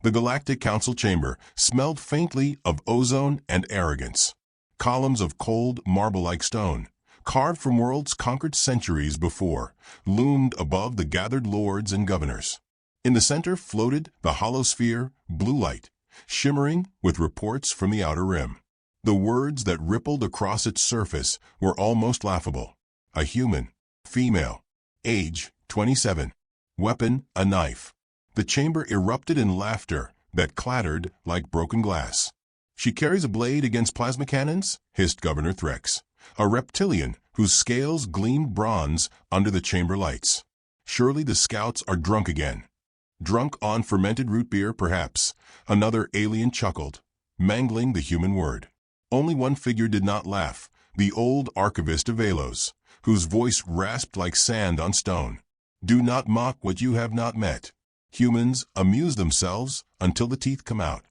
The Galactic Council chamber smelled faintly of ozone and arrogance. Columns of cold, marble-like stone, carved from worlds conquered centuries before, loomed above the gathered lords and governors. In the center floated the hollow sphere, blue light, shimmering with reports from the outer rim. The words that rippled across its surface were almost laughable. A human, female, age 27, weapon a knife. The chamber erupted in laughter that clattered like broken glass. "She carries a blade against plasma cannons?" hissed Governor Threx, a reptilian whose scales gleamed bronze under the chamber lights. "Surely the scouts are drunk again." "Drunk on fermented root beer, perhaps," another alien chuckled, mangling the human word. Only one figure did not laugh, the old archivist of Velos, whose voice rasped like sand on stone. "Do not mock what you have not met. Humans amuse themselves until the teeth come out."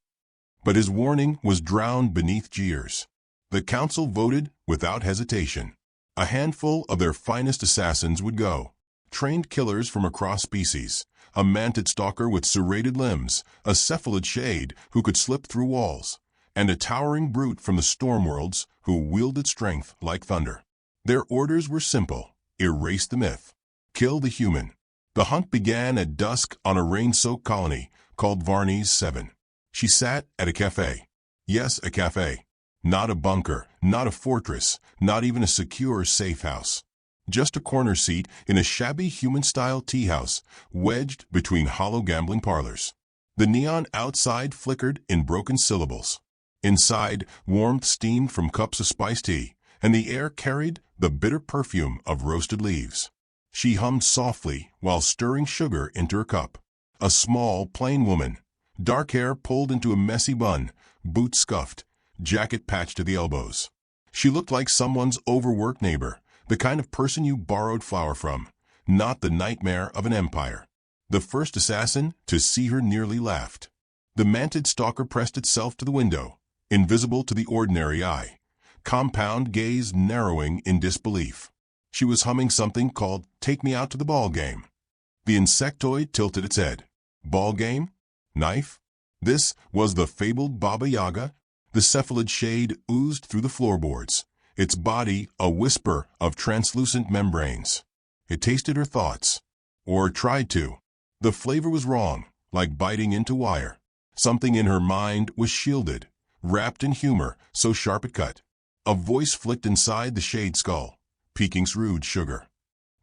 But his warning was drowned beneath jeers. The council voted without hesitation. A handful of their finest assassins would go. Trained killers from across species, a mantid stalker with serrated limbs, a cephalid shade who could slip through walls, and a towering brute from the storm worlds who wielded strength like thunder. Their orders were simple: erase the myth, kill the human. The hunt began at dusk on a rain-soaked colony called Varnes 7. She sat at a cafe. Yes, a cafe. Not a bunker, not a fortress, not even a secure safe house. Just a corner seat in a shabby human-style tea house, wedged between hollow gambling parlors. The neon outside flickered in broken syllables. Inside, warmth steamed from cups of spiced tea, and the air carried the bitter perfume of roasted leaves. She hummed softly while stirring sugar into her cup. A small, plain woman, dark hair pulled into a messy bun, boots scuffed, jacket patched to the elbows. She looked like someone's overworked neighbor, the kind of person you borrowed flour from, not the nightmare of an empire. The first assassin to see her nearly laughed. The mantid stalker pressed itself to the window, invisible to the ordinary eye, compound gaze narrowing in disbelief. She was humming something called "Take Me Out to the Ball Game." The insectoid tilted its head. Ball game? Knife? This was the fabled Baba Yaga. The cephalid shade oozed through the floorboards, its body a whisper of translucent membranes. It tasted her thoughts, or tried to. The flavor was wrong, like biting into wire. Something in her mind was shielded, wrapped in humor so sharp it cut. A voice flicked inside the shade skull, peeking shrewd sugar.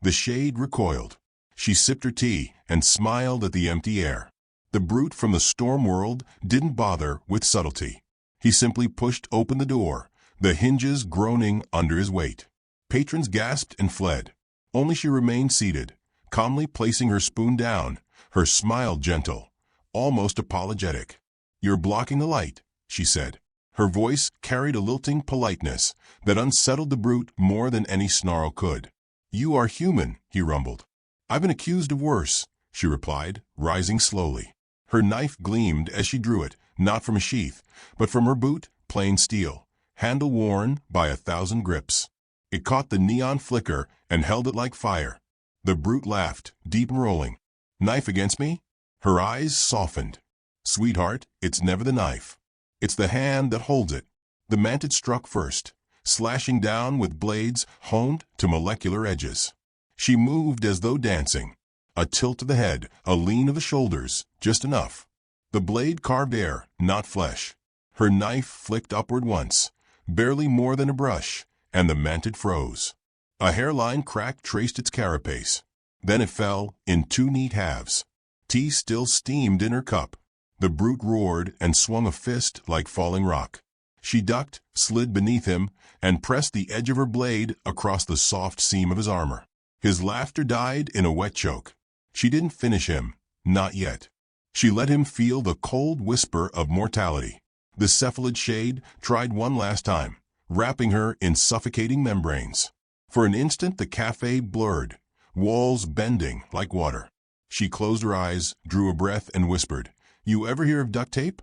The shade recoiled. She sipped her tea and smiled at the empty air. The brute from the storm world didn't bother with subtlety. He simply pushed open the door, the hinges groaning under his weight. Patrons gasped and fled. Only she remained seated, calmly placing her spoon down, her smile gentle, almost apologetic. "You're blocking the light," she said. Her voice carried a lilting politeness that unsettled the brute more than any snarl could. "You are human," he rumbled. "I've been accused of worse," she replied, rising slowly. Her knife gleamed as she drew it, not from a sheath, but from her boot, plain steel, handle worn by 1,000 grips. It caught the neon flicker and held it like fire. The brute laughed, deep and rolling. "Knife against me?" Her eyes softened. "Sweetheart, it's never the knife. It's the hand that holds it." The mantid struck first, slashing down with blades honed to molecular edges. She moved as though dancing. A tilt of the head, a lean of the shoulders, just enough. The blade carved air, not flesh. Her knife flicked upward once, barely more than a brush, and the mantid froze. A hairline crack traced its carapace. Then it fell in 2 neat halves. Tea still steamed in her cup. The brute roared and swung a fist like falling rock. She ducked, slid beneath him, and pressed the edge of her blade across the soft seam of his armor. His laughter died in a wet choke. She didn't finish him, not yet. She let him feel the cold whisper of mortality. The cephalid shade tried one last time, wrapping her in suffocating membranes. For an instant the cafe blurred, walls bending like water. She closed her eyes, drew a breath, and whispered, "You ever hear of duct tape?"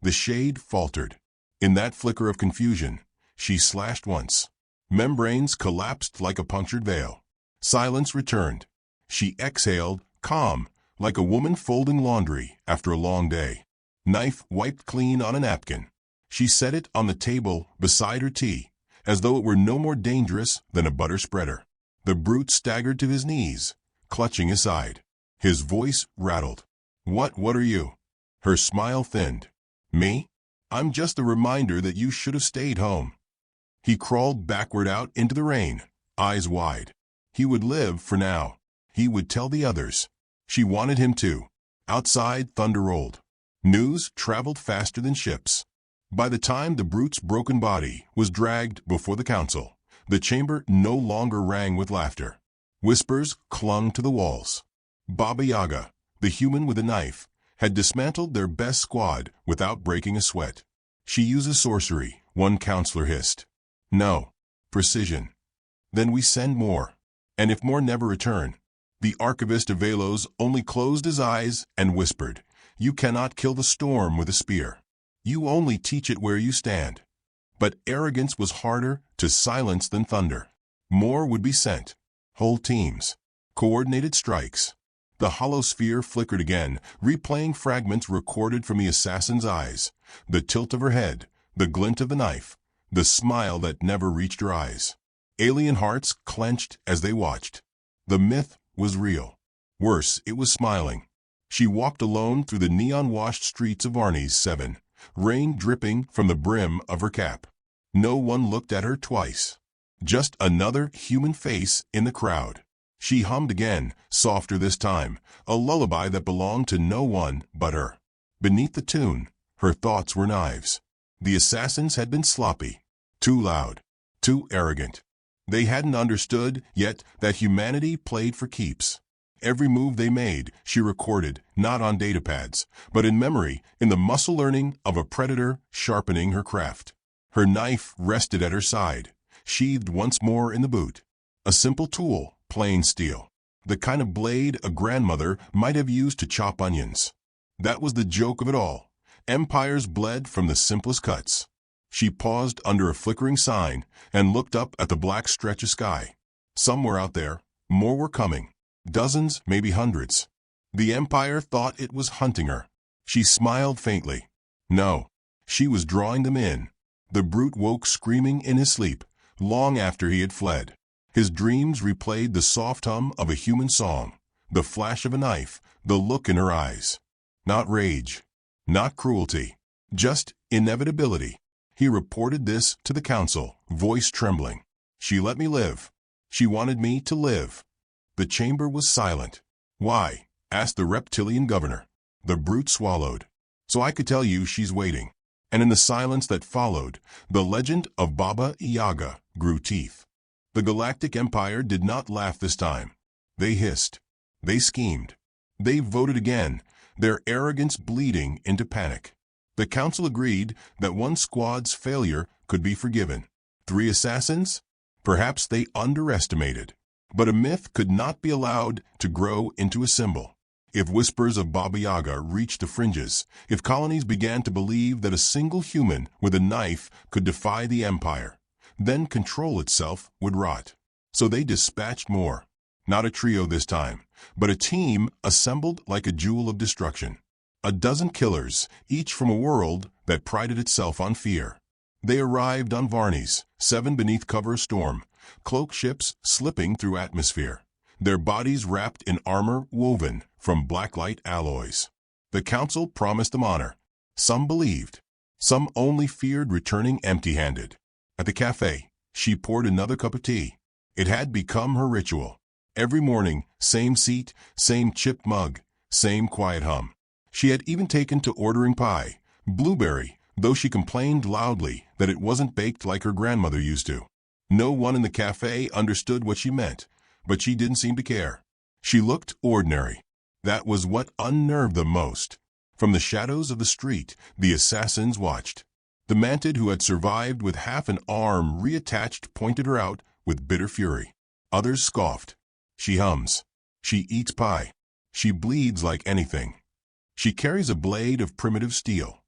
The shade faltered. In that flicker of confusion, she slashed once. Membranes collapsed like a punctured veil. Silence returned. She exhaled, calm, like a woman folding laundry after a long day. knife wiped clean on a napkin. She set it on the table beside her tea, as though it were no more dangerous than a butter spreader. The brute staggered to his knees, clutching his side. His voice rattled. What are you?" Her smile thinned. "Me? I'm just a reminder that you should have stayed home." He crawled backward out into the rain, eyes wide. He would live for now. He would tell the others. She wanted him to. Outside, thunder rolled. News traveled faster than ships. By the time the brute's broken body was dragged before the council, the chamber no longer rang with laughter. Whispers clung to the walls. Baba Yaga, the human with a knife, had dismantled their best squad without breaking a sweat. "She uses sorcery," one counselor hissed. "No. Precision." "Then we send more. And if more never return." The archivist of Velos only closed his eyes and whispered, "You cannot kill the storm with a spear. You only teach it where you stand." But arrogance was harder to silence than thunder. More would be sent. Whole teams. Coordinated strikes. The hollow sphere flickered again, replaying fragments recorded from the assassin's eyes. The tilt of her head, the glint of the knife, the smile that never reached her eyes. Alien hearts clenched as they watched. The myth was real. Worse, it was smiling. She walked alone through the neon-washed streets of Arnie's 7, rain dripping from the brim of her cap. No one looked at her twice. Just another human face in the crowd. She hummed again, softer this time, a lullaby that belonged to no one but her. Beneath the tune, her thoughts were knives. The assassins had been sloppy, too loud, too arrogant. They hadn't understood yet that humanity played for keeps. Every move they made, she recorded, not on datapads, but in memory, in the muscle learning of a predator sharpening her craft. Her knife rested at her side, sheathed once more in the boot. A simple tool, plain steel. The kind of blade a grandmother might have used to chop onions. That was the joke of it all. Empires bled from the simplest cuts. She paused under a flickering sign and looked up at the black stretch of sky. Somewhere out there, more were coming. Dozens, maybe hundreds. The Empire thought it was hunting her. She smiled faintly. No, she was drawing them in. The brute woke screaming in his sleep, long after he had fled. His dreams replayed the soft hum of a human song, the flash of a knife, the look in her eyes. Not rage, not cruelty, just inevitability. He reported this to the council, voice trembling. She let me live. She wanted me to live. The chamber was silent. "Why?" asked the reptilian governor. The brute swallowed. "So I could tell you she's waiting." And in the silence that followed, the legend of Baba Yaga grew teeth. The Galactic Empire did not laugh this time. They hissed. They schemed. They voted again, their arrogance bleeding into panic. The council agreed that one squad's failure could be forgiven. 3 assassins? Perhaps they underestimated. But a myth could not be allowed to grow into a symbol. If whispers of Baba Yaga reached the fringes, if colonies began to believe that a single human with a knife could defy the empire, then control itself would rot. So they dispatched more. Not a trio this time, but a team assembled like a jewel of destruction. A dozen killers, each from a world that prided itself on fear. They arrived on Varnies, 7 beneath cover of storm, cloak ships slipping through atmosphere, their bodies wrapped in armor woven from blacklight alloys. The council promised them honor. Some believed. Some only feared returning empty-handed. At the cafe, she poured another cup of tea. It had become her ritual. Every morning, same seat, same chipped mug, same quiet hum. She had even taken to ordering pie, blueberry, though she complained loudly that it wasn't baked like her grandmother used to. No one in the cafe understood what she meant, but she didn't seem to care. She looked ordinary. That was what unnerved them most. From the shadows of the street, the assassins watched. The manted who had survived with half an arm reattached pointed her out with bitter fury. Others scoffed. She hums. She eats pie. She bleeds like anything. She carries a blade of primitive steel.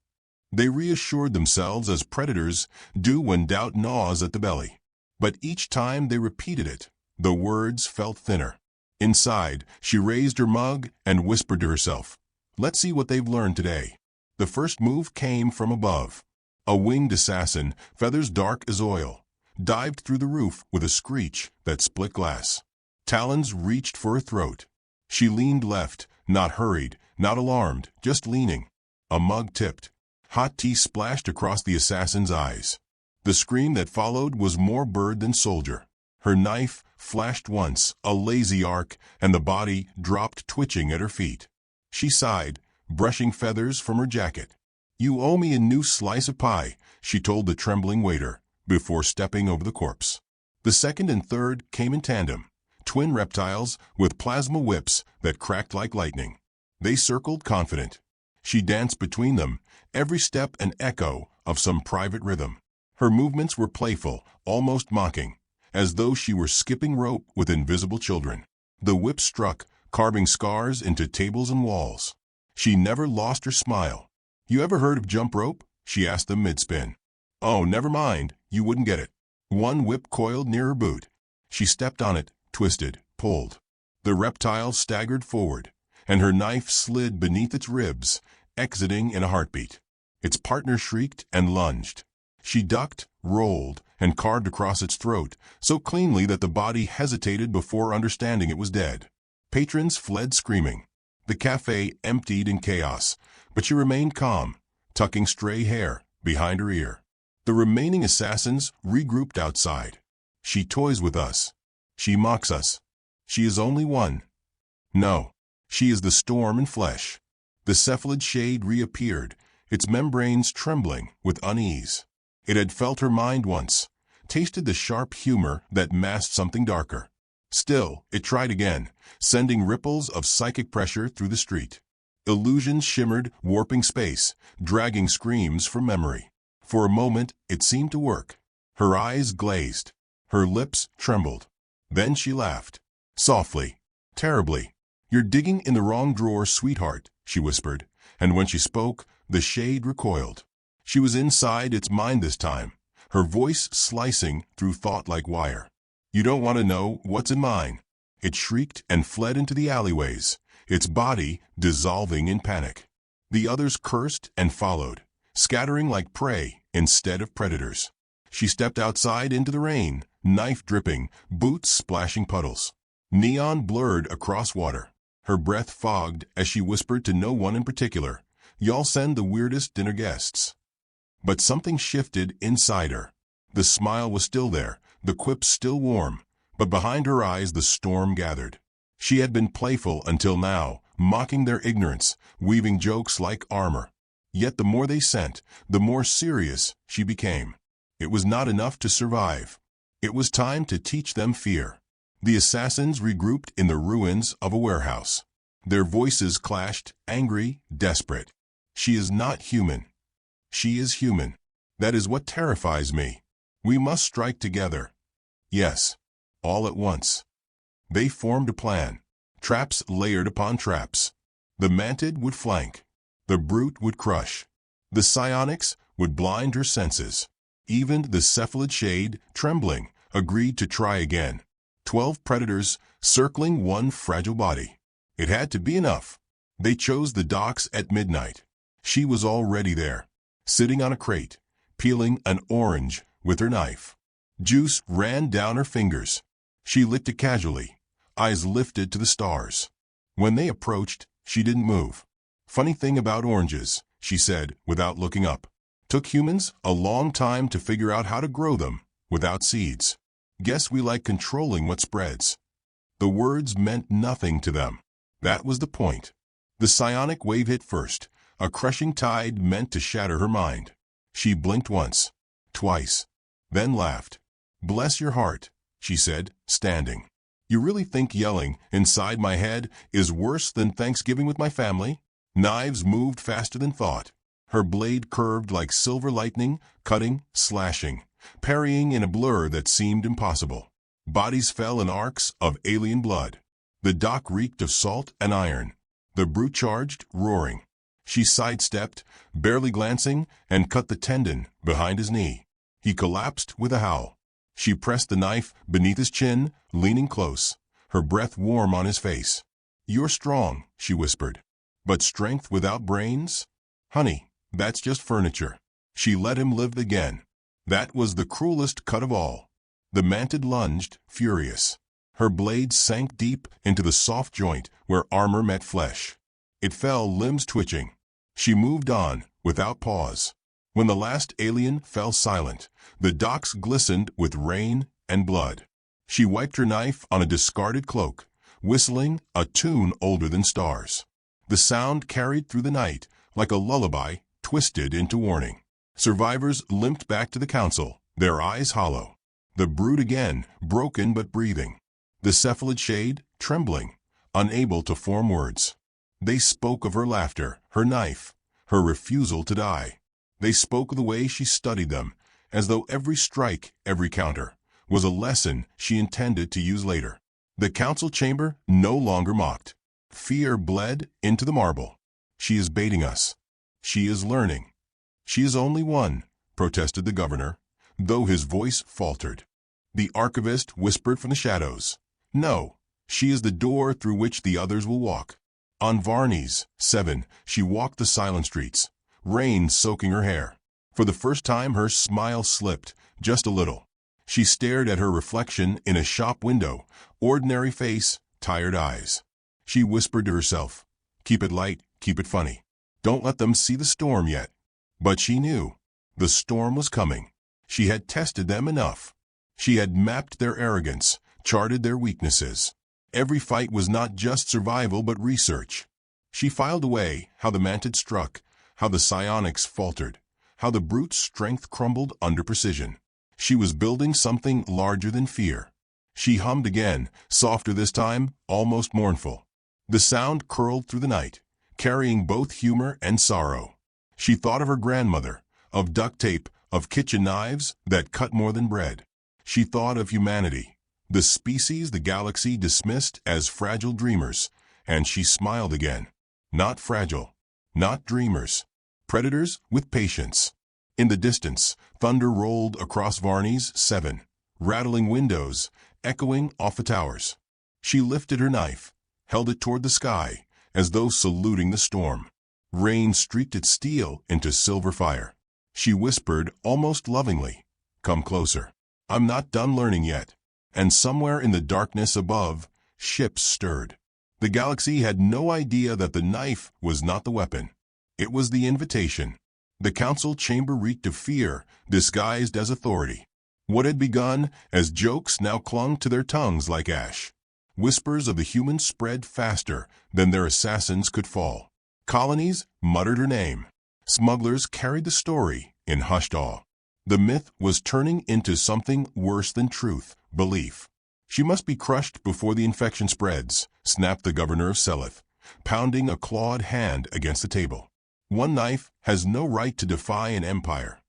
They reassured themselves as predators do when doubt gnaws at the belly. But each time they repeated it, the words felt thinner. Inside, she raised her mug and whispered to herself, "Let's see what they've learned today." The first move came from above. A winged assassin, feathers dark as oil, dived through the roof with a screech that split glass. Talons reached for her throat. She leaned left, not hurried, not alarmed, just leaning. A mug tipped. Hot tea splashed across the assassin's eyes. The scream that followed was more bird than soldier. Her knife flashed once, a lazy arc, and the body dropped twitching at her feet. She sighed, brushing feathers from her jacket. "You owe me a new slice of pie," she told the trembling waiter, before stepping over the corpse. The second and third came in tandem, twin reptiles with plasma whips that cracked like lightning. They circled confident. She danced between them, every step an echo of some private rhythm. Her movements were playful, almost mocking, as though she were skipping rope with invisible children. The whip struck, carving scars into tables and walls. She never lost her smile. "You ever heard of jump rope?" she asked them mid-spin. "Oh, never mind, you wouldn't get it." One whip coiled near her boot. She stepped on it, twisted, pulled. The reptile staggered forward, and her knife slid beneath its ribs, exiting in a heartbeat. Its partner shrieked and lunged. She ducked, rolled, and carved across its throat, so cleanly that the body hesitated before understanding it was dead. Patrons fled screaming. The cafe emptied in chaos, but she remained calm, tucking stray hair behind her ear. The remaining assassins regrouped outside. "She toys with us. She mocks us. She is only one. No, she is the storm in flesh." The cephalid shade reappeared, its membranes trembling with unease. It had felt her mind once, tasted the sharp humor that masked something darker. Still, it tried again, sending ripples of psychic pressure through the street. Illusions shimmered, warping space, dragging screams from memory. For a moment, it seemed to work. Her eyes glazed. Her lips trembled. Then she laughed. Softly. Terribly. "You're digging in the wrong drawer, sweetheart," she whispered, and when she spoke, the shade recoiled. She was inside its mind this time, her voice slicing through thought like wire. "You don't want to know what's in mine." It shrieked and fled into the alleyways, its body dissolving in panic. The others cursed and followed, scattering like prey instead of predators. She stepped outside into the rain, knife dripping, boots splashing puddles. Neon blurred across water. Her breath fogged as she whispered to no one in particular, "Y'all send the weirdest dinner guests." But something shifted inside her. The smile was still there, the quips still warm, but behind her eyes the storm gathered. She had been playful until now, mocking their ignorance, weaving jokes like armor. Yet the more they sent, the more serious she became. It was not enough to survive. It was time to teach them fear. The assassins regrouped in the ruins of a warehouse. Their voices clashed, angry, desperate. "She is not human. She is human. That is what terrifies me. We must strike together." Yes, all at once. They formed a plan. Traps layered upon traps. The mantid would flank. The brute would crush. The psionics would blind her senses. Even the cephalid shade, trembling, agreed to try again. 12 predators circling one fragile body. It had to be enough. They chose the docks at midnight. She was already there, sitting on a crate, peeling an orange with her knife. Juice ran down her fingers. She licked it casually, eyes lifted to the stars. When they approached, she didn't move. "Funny thing about oranges," she said without looking up. "Took humans a long time to figure out how to grow them without seeds. Guess we like controlling what spreads." The words meant nothing to them. That was the point. The psionic wave hit first, a crushing tide meant to shatter her mind. She blinked once, twice, then laughed. "Bless your heart," she said, standing. "You really think yelling inside my head is worse than Thanksgiving with my family?" Knives moved faster than thought. Her blade curved like silver lightning, cutting, slashing, parrying in a blur that seemed impossible. Bodies fell in arcs of alien blood. The dock reeked of salt and iron. The brute charged, roaring. She sidestepped, barely glancing, and cut the tendon behind his knee. He collapsed with a howl. She pressed the knife beneath his chin, leaning close, her breath warm on his face. "You're strong," she whispered. "But strength without brains? Honey, That's just furniture. She let him live again. That was the cruelest cut of all. The mantid lunged, furious. Her blade sank deep into the soft joint where armor met flesh. It fell, limbs twitching. She moved on, without pause. When the last alien fell silent, the docks glistened with rain and blood. She wiped her knife on a discarded cloak, whistling a tune older than stars. The sound carried through the night like a lullaby twisted into warning. Survivors limped back to the council, their eyes hollow. The brood again, broken but breathing. The cephalid shade, trembling, unable to form words. They spoke of her laughter, her knife, her refusal to die. They spoke of the way she studied them, as though every strike, every counter, was a lesson she intended to use later. The council chamber no longer mocked. Fear bled into the marble. She is baiting us. She is learning. She is only one, protested the governor, though his voice faltered. The archivist whispered from the shadows, no, she is the door through which the others will walk. On Varney's 7, she walked the silent streets, rain soaking her hair. For the first time her smile slipped, just a little. She stared at her reflection in a shop window, ordinary face, tired eyes. She whispered to herself, keep it light, keep it funny. Don't let them see the storm yet. But she knew. The storm was coming. She had tested them enough. She had mapped their arrogance, charted their weaknesses. Every fight was not just survival but research. She filed away how the mantid struck, how the psionics faltered, how the brute's strength crumbled under precision. She was building something larger than fear. She hummed again, softer this time, almost mournful. The sound curled through the night, carrying both humor and sorrow. She thought of her grandmother, of duct tape, of kitchen knives that cut more than bread. She thought of humanity, the species the galaxy dismissed as fragile dreamers, and she smiled again. Not fragile, not dreamers, predators with patience. In the distance, thunder rolled across Varney's 7, rattling windows, echoing off the towers. She lifted her knife, held it toward the sky, as though saluting the storm. Rain streaked its steel into silver fire. She whispered almost lovingly, come closer. I'm not done learning yet. And somewhere in the darkness above, ships stirred. The galaxy had no idea that the knife was not the weapon. It was the invitation. The council chamber reeked of fear, disguised as authority. What had begun as jokes now clung to their tongues like ash. Whispers of the humans spread faster than their assassins could fall. Colonies muttered her name. Smugglers carried the story in hushed awe. The myth was turning into something worse than truth, belief. She must be crushed before the infection spreads, snapped the governor of Selith, pounding a clawed hand against the table. One knife has no right to defy an empire.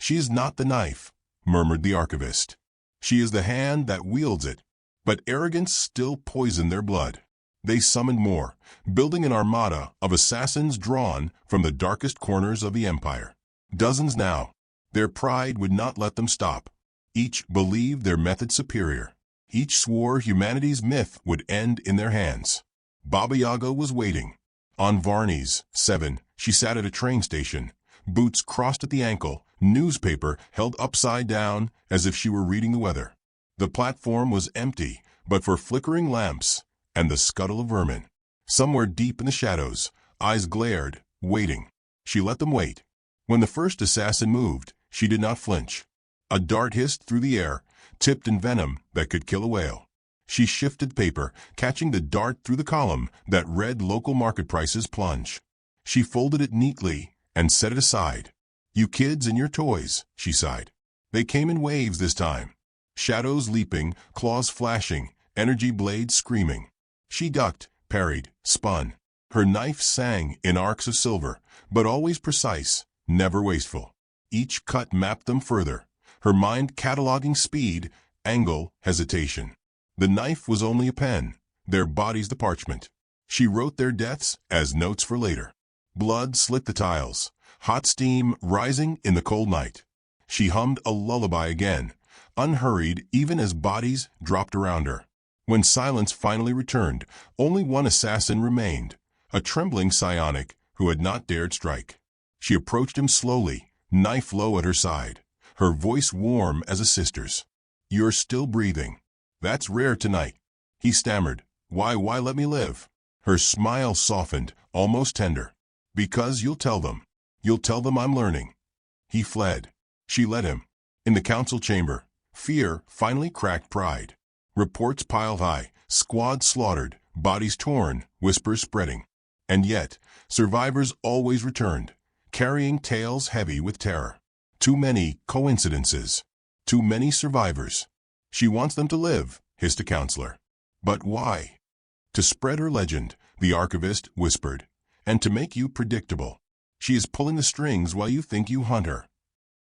She is not the knife, murmured the archivist. She is the hand that wields it. But arrogance still poisoned their blood. They summoned more, building an armada of assassins drawn from the darkest corners of the empire. Dozens now. Their pride would not let them stop. Each believed their method superior. Each swore humanity's myth would end in their hands. Baba Yaga was waiting. On Varney's 7, she sat at a train station, boots crossed at the ankle, newspaper held upside down as if she were reading the weather. The platform was empty, but for flickering lamps and the scuttle of vermin. Somewhere deep in the shadows, eyes glared, waiting. She let them wait. When the first assassin moved, she did not flinch. A dart hissed through the air, tipped in venom that could kill a whale. She shifted paper, catching the dart through the column that read local market prices plunge. She folded it neatly and set it aside. You kids and your toys, she sighed. They came in waves this time. Shadows leaping, claws flashing, energy blades screaming. She ducked, parried, spun. Her knife sang in arcs of silver, but always precise, never wasteful. Each cut mapped them further, her mind cataloging speed, angle, hesitation. The knife was only a pen, their bodies the parchment. She wrote their deaths as notes for later. Blood slit the tiles, hot steam rising in the cold night. She hummed a lullaby again, unhurried even as bodies dropped around her. When silence finally returned, only one assassin remained, a trembling psionic who had not dared strike. She approached him slowly, knife low at her side, her voice warm as a sister's. "You're still breathing. That's rare tonight." He stammered. Why let me live?" Her smile softened, almost tender. "Because you'll tell them. You'll tell them I'm learning." He fled. She let him. In the council chamber, fear finally cracked pride. Reports piled high, squads slaughtered, bodies torn, whispers spreading. And yet, survivors always returned, carrying tales heavy with terror. Too many coincidences. Too many survivors. "She wants them to live," hissed a counselor. "But why?" "To spread her legend," the archivist whispered, "and to make you predictable. She is pulling the strings while you think you hunt her."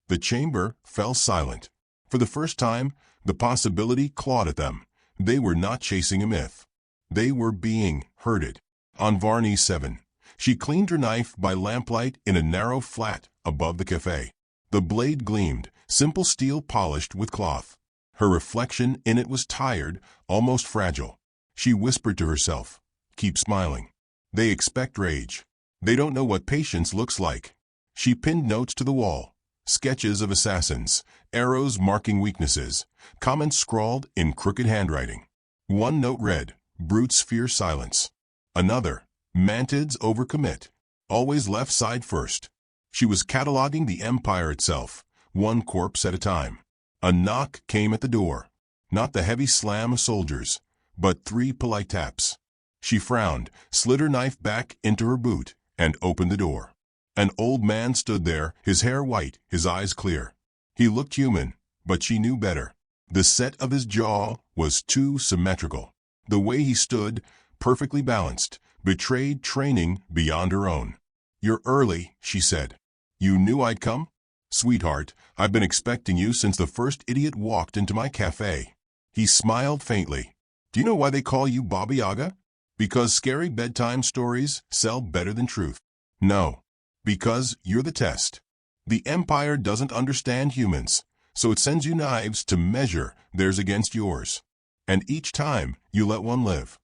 The chamber fell silent. For the first time, the possibility clawed at them. They were not chasing a myth. They were being herded. On Varney 7, she cleaned her knife by lamplight in a narrow flat above the cafe. The blade gleamed, simple steel polished with cloth. Her reflection in it was tired, almost fragile. She whispered to herself, "Keep smiling. They expect rage. They don't know what patience looks like." She pinned notes to the wall. Sketches of assassins, arrows marking weaknesses, comments scrawled in crooked handwriting. One note read, "Brutes fear silence." Another, "Mantids overcommit. Always left side first." She was cataloging the empire itself, one corpse at a time. A knock came at the door. Not the heavy slam of soldiers, but 3 polite taps. She frowned, slid her knife back into her boot, and opened the door. An old man stood there, his hair white, his eyes clear. He looked human, but she knew better. The set of his jaw was too symmetrical. The way he stood, perfectly balanced, betrayed training beyond her own. "You're early," she said. "You knew I'd come?" "Sweetheart, I've been expecting you since the first idiot walked into my cafe." He smiled faintly. "Do you know why they call you Baba Yaga? Because scary bedtime stories sell better than truth." "No. Because you're the test. The Empire doesn't understand humans, so it sends you knives to measure theirs against yours. And each time, you let one live."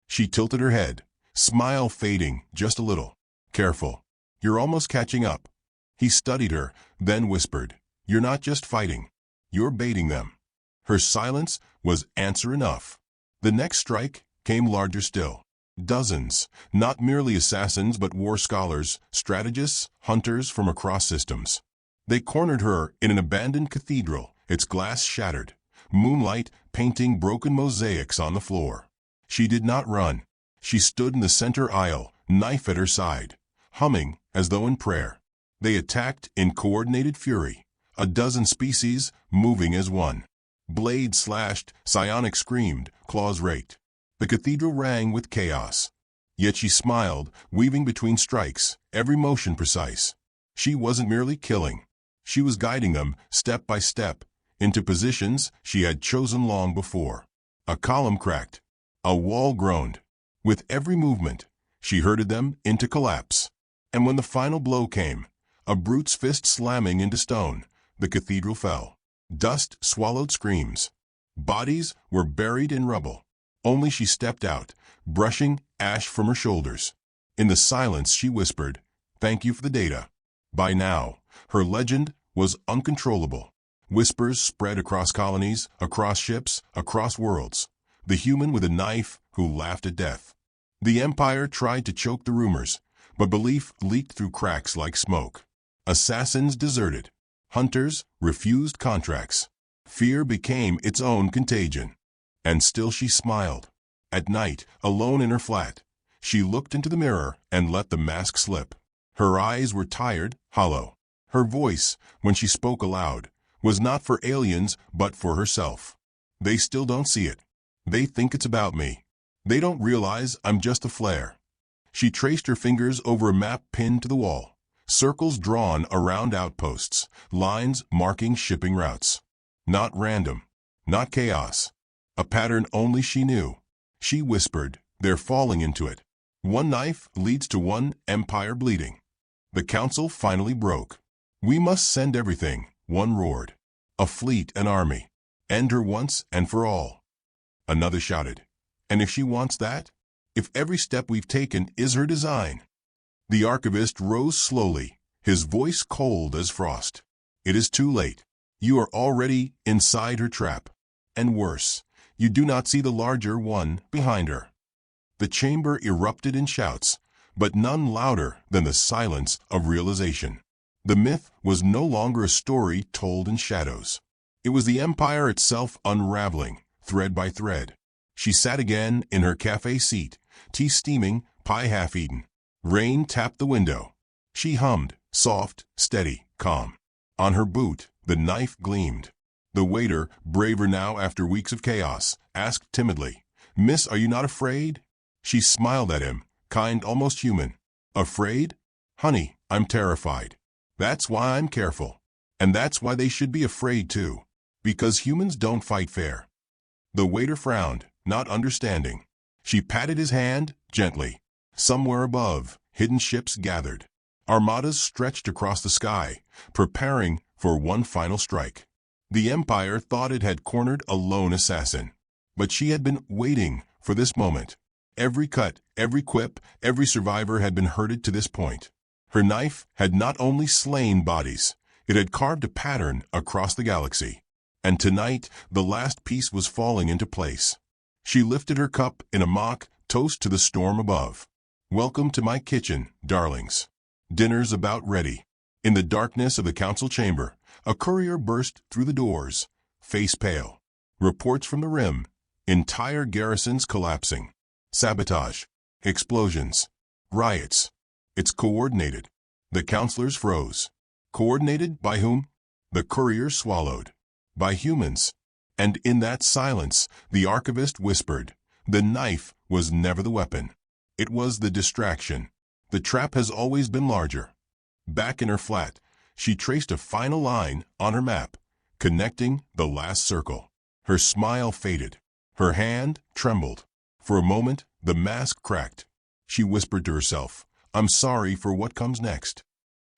She tilted her head, smile fading just a little. "Careful. You're almost catching up." He studied her, then whispered, "You're not just fighting. You're baiting them." Her silence was answer enough. The next strike came larger still. Dozens, not merely assassins but war scholars, strategists, hunters from across systems. They cornered her in an abandoned cathedral, its glass shattered, moonlight painting broken mosaics on the floor. She did not run. She stood in the center aisle, knife at her side, humming as though in prayer. They attacked in coordinated fury, a dozen species moving as one. Blades slashed, psionics screamed, claws raked. The cathedral rang with chaos. Yet she smiled, weaving between strikes, every motion precise. She wasn't merely killing. She was guiding them, step by step, into positions she had chosen long before. A column cracked. A wall groaned. With every movement, she herded them into collapse. And when the final blow came, a brute's fist slamming into stone, the cathedral fell. Dust swallowed screams. Bodies were buried in rubble. Only she stepped out, brushing ash from her shoulders. In the silence she whispered, "Thank you for the data." By now, her legend was uncontrollable. Whispers spread across colonies, across ships, across worlds. The human with a knife who laughed at death. The Empire tried to choke the rumors, but belief leaked through cracks like smoke. Assassins deserted. Hunters refused contracts. Fear became its own contagion. And still she smiled. At night, alone in her flat, she looked into the mirror and let the mask slip. Her eyes were tired, hollow. Her voice, when she spoke aloud, was not for aliens but for herself. "They still don't see it. They think it's about me. They don't realize I'm just a flare." She traced her fingers over a map pinned to the wall. Circles drawn around outposts, lines marking shipping routes. Not random, not chaos. A pattern only she knew. She whispered, "They're falling into it. One knife leads to one empire bleeding." The council finally broke. "We must send everything," one roared. "A fleet, an army. End her once and for all." Another shouted, "And if she wants that? If every step we've taken is her design?" The archivist rose slowly, his voice cold as frost. It is too late. You are already inside her trap. And worse, you do not see the larger one behind her. The chamber erupted in shouts, but none louder than the silence of realization. The myth was no longer a story told in shadows. It was the empire itself unraveling, thread by thread. She sat again in her cafe seat, tea steaming, pie half-eaten. Rain tapped the window. She hummed, soft, steady, calm. On her boot, the knife gleamed. The waiter, braver now after weeks of chaos, asked timidly, "Miss, are you not afraid?" She smiled at him, kind, almost human. "Afraid? Honey, I'm terrified. That's why I'm careful. And that's why they should be afraid too. Because humans don't fight fair." The waiter frowned, not understanding. She patted his hand, gently. Somewhere above, hidden ships gathered. Armadas stretched across the sky, preparing for one final strike. The Empire thought it had cornered a lone assassin. But she had been waiting for this moment. Every cut, every quip, every survivor had been herded to this point. Her knife had not only slain bodies, it had carved a pattern across the galaxy. And tonight, the last piece was falling into place. She lifted her cup in a mock toast to the storm above. "Welcome to my kitchen, darlings. Dinner's about ready." In the darkness of the council chamber, a courier burst through the doors, face pale. Reports from the rim, entire garrisons collapsing. Sabotage, explosions, riots. It's coordinated. The counselors froze. Coordinated by whom? The courier swallowed. By humans. And in that silence, the archivist whispered, the knife was never the weapon. It was the distraction. The trap has always been larger. Back in her flat, she traced a final line on her map, connecting the last circle. Her smile faded. Her hand trembled. For a moment, the mask cracked. She whispered to herself, "I'm sorry for what comes next."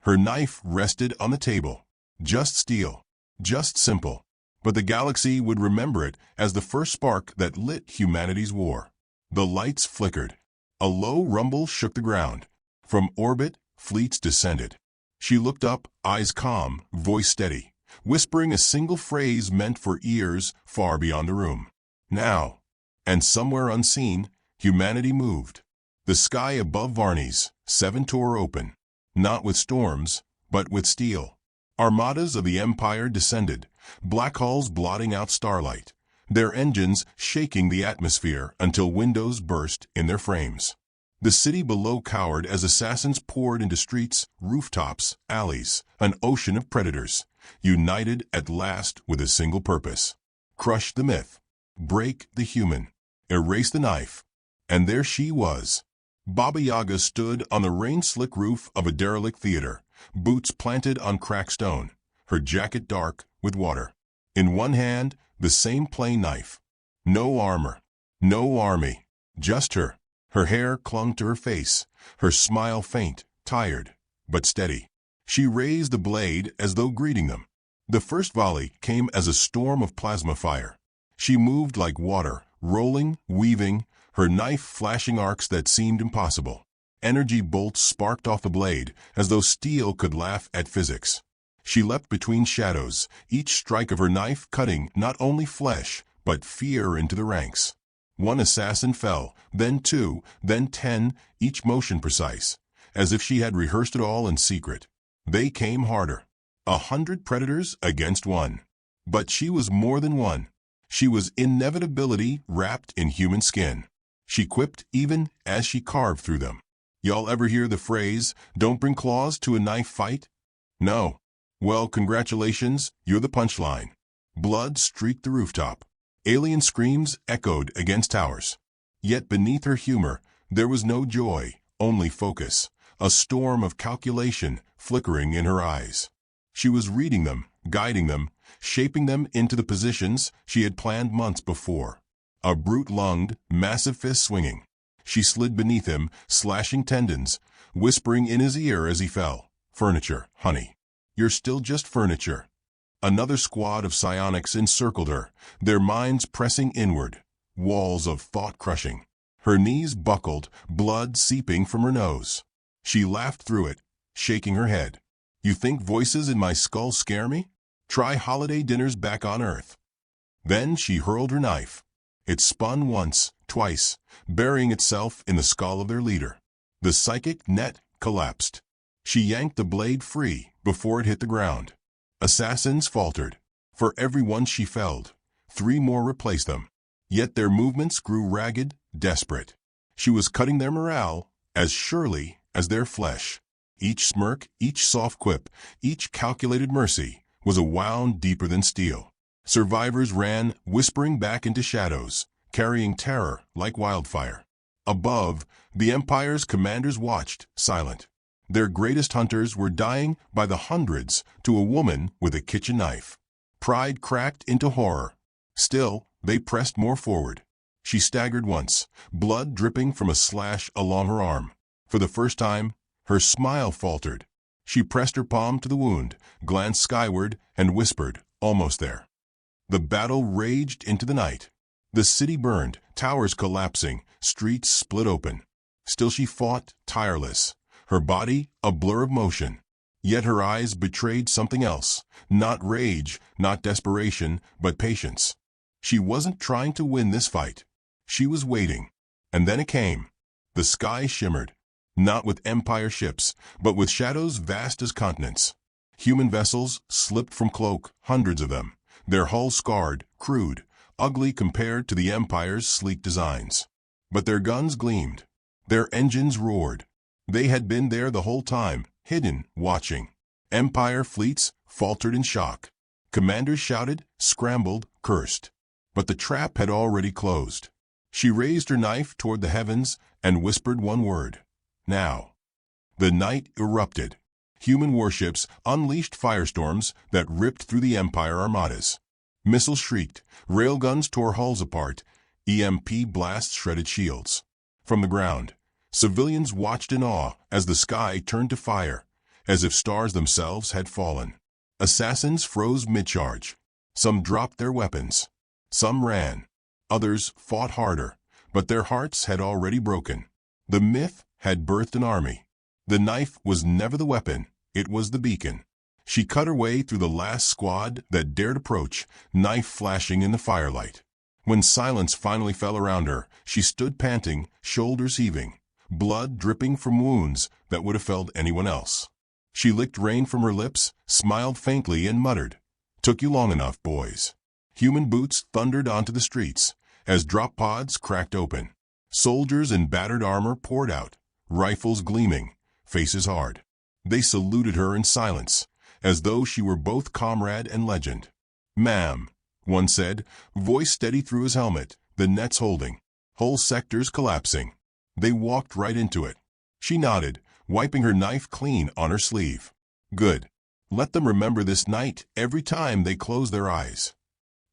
Her knife rested on the table. Just steel. Just simple. But the galaxy would remember it as the first spark that lit humanity's war. The lights flickered. A low rumble shook the ground. From orbit, fleets descended. She looked up, eyes calm, voice steady, whispering a single phrase meant for ears far beyond the room. Now. And somewhere unseen, humanity moved. The sky above Varnes, 7 tore open. Not with storms, but with steel. Armadas of the Empire descended, black hulls blotting out starlight, their engines shaking the atmosphere until windows burst in their frames. The city below cowered as assassins poured into streets, rooftops, alleys, an ocean of predators, united at last with a single purpose. Crush the myth. Break the human. Erase the knife. And there she was. Baba Yaga stood on the rain-slick roof of a derelict theater, boots planted on cracked stone, her jacket dark with water. In one hand, the same plain knife. No armor. No army. Just her. Her hair clung to her face, her smile faint, tired, but steady. She raised the blade as though greeting them. The first volley came as a storm of plasma fire. She moved like water, rolling, weaving, her knife flashing arcs that seemed impossible. Energy bolts sparked off the blade, as though steel could laugh at physics. She leapt between shadows, each strike of her knife cutting not only flesh, but fear into the ranks. One assassin fell, then 2, then 10, each motion precise, as if she had rehearsed it all in secret. They came harder. 100 predators against one. But she was more than one. She was inevitability wrapped in human skin. She quipped even as she carved through them. Y'all ever hear the phrase, "Don't bring claws to a knife fight"? No. Well, congratulations, you're the punchline. Blood streaked the rooftop. Alien screams echoed against towers. Yet beneath her humor, there was no joy, only focus, a storm of calculation flickering in her eyes. She was reading them, guiding them, shaping them into the positions she had planned months before. A brute lunged, massive fist swinging. She slid beneath him, slashing tendons, whispering in his ear as he fell, "Furniture, honey. You're still just furniture." Another squad of psionics encircled her, their minds pressing inward, walls of thought crushing. Her knees buckled, blood seeping from her nose. She laughed through it, shaking her head. You think voices in my skull scare me? Try holiday dinners back on Earth. Then she hurled her knife. It spun once, twice, burying itself in the skull of their leader. The psychic net collapsed. She yanked the blade free before it hit the ground. Assassins faltered. For every one she felled, 3 more replaced them. Yet their movements grew ragged, desperate. She was cutting their morale as surely as their flesh. Each smirk, each soft quip, each calculated mercy was a wound deeper than steel. Survivors ran, whispering back into shadows, carrying terror like wildfire. Above, the Empire's commanders watched, silent. Their greatest hunters were dying by the hundreds to a woman with a kitchen knife. Pride cracked into horror. Still, they pressed more forward. She staggered once, blood dripping from a slash along her arm. For the first time, her smile faltered. She pressed her palm to the wound, glanced skyward, and whispered, "Almost there." The battle raged into the night. The city burned, towers collapsing, streets split open. Still she fought, tireless, her body a blur of motion. Yet her eyes betrayed something else, not rage, not desperation, but patience. She wasn't trying to win this fight. She was waiting. And then it came. The sky shimmered, not with Empire ships, but with shadows vast as continents. Human vessels slipped from cloak, hundreds of them, their hulls scarred, crude, ugly compared to the Empire's sleek designs. But their guns gleamed. Their engines roared. They had been there the whole time, hidden, watching. Empire fleets faltered in shock. Commanders shouted, scrambled, cursed. But the trap had already closed. She raised her knife toward the heavens and whispered one word. Now. The night erupted. Human warships unleashed firestorms that ripped through the Empire armadas. Missiles shrieked, railguns tore hulls apart, EMP blasts shredded shields. From the ground, civilians watched in awe as the sky turned to fire, as if stars themselves had fallen. Assassins froze mid-charge. Some dropped their weapons. Some ran. Others fought harder, but their hearts had already broken. The myth had birthed an army. The knife was never the weapon, it was the beacon. She cut her way through the last squad that dared approach, knife flashing in the firelight. When silence finally fell around her, she stood panting, shoulders heaving, blood dripping from wounds that would have felled anyone else. She licked rain from her lips, smiled faintly, and muttered, "Took you long enough, boys." Human boots thundered onto the streets as drop pods cracked open. Soldiers in battered armor poured out, rifles gleaming, faces hard. They saluted her in silence, as though she were both comrade and legend. "Ma'am," one said, voice steady through his helmet, the nets holding, whole sectors collapsing. They walked right into it. She nodded, wiping her knife clean on her sleeve. "Good. Let them remember this night every time they close their eyes."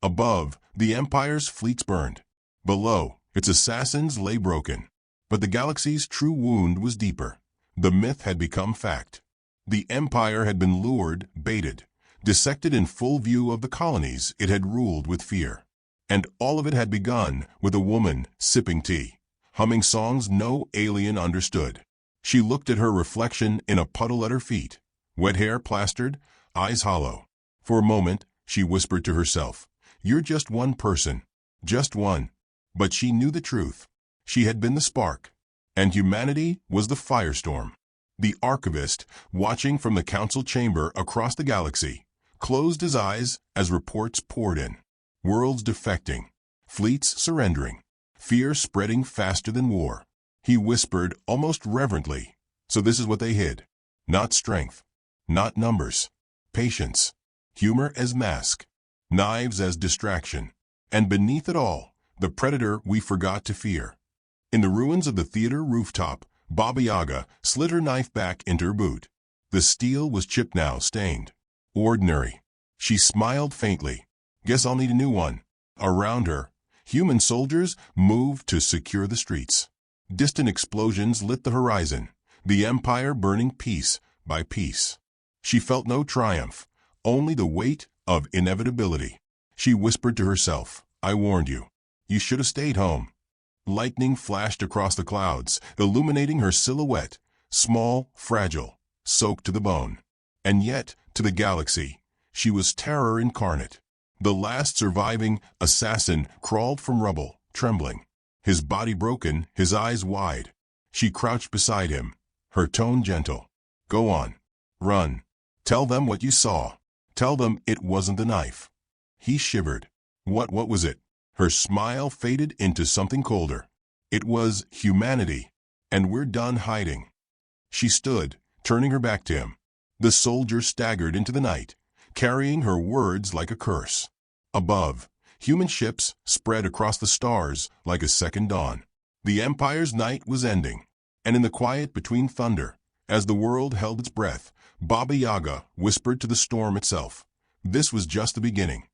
Above, the Empire's fleets burned. Below, its assassins lay broken. But the galaxy's true wound was deeper. The myth had become fact. The Empire had been lured, baited, dissected in full view of the colonies it had ruled with fear. And all of it had begun with a woman sipping tea, humming songs no alien understood. She looked at her reflection in a puddle at her feet, wet hair plastered, eyes hollow. For a moment, she whispered to herself, "You're just one person, just one." But she knew the truth. She had been the spark, and humanity was the firestorm. The archivist, watching from the council chamber across the galaxy, closed his eyes as reports poured in. Worlds defecting, fleets surrendering, fear spreading faster than war. He whispered almost reverently, "So this is what they hid. Not strength, not numbers, patience, humor as mask, knives as distraction, and beneath it all, the predator we forgot to fear." In the ruins of the theater rooftop, Baba Yaga slid her knife back into her boot. The steel was chipped now, stained. Ordinary. She smiled faintly. "Guess I'll need a new one." Around her, human soldiers moved to secure the streets. Distant explosions lit the horizon, the Empire burning piece by piece. She felt no triumph, only the weight of inevitability. She whispered to herself, "I warned you. You should have stayed home." Lightning flashed across the clouds, illuminating her silhouette, small, fragile, soaked to the bone. And yet, to the galaxy, she was terror incarnate. The last surviving assassin crawled from rubble, trembling. His body broken, his eyes wide. She crouched beside him, her tone gentle. Go on. Run. Tell them what you saw. Tell them it wasn't the knife. He shivered. What was it? Her smile faded into something colder. It was humanity. And we're done hiding. She stood, turning her back to him. The soldier staggered into the night, carrying her words like a curse. Above, human ships spread across the stars like a second dawn. The Empire's night was ending, and in the quiet between thunder, as the world held its breath, Baba Yaga whispered to the storm itself, "This was just the beginning.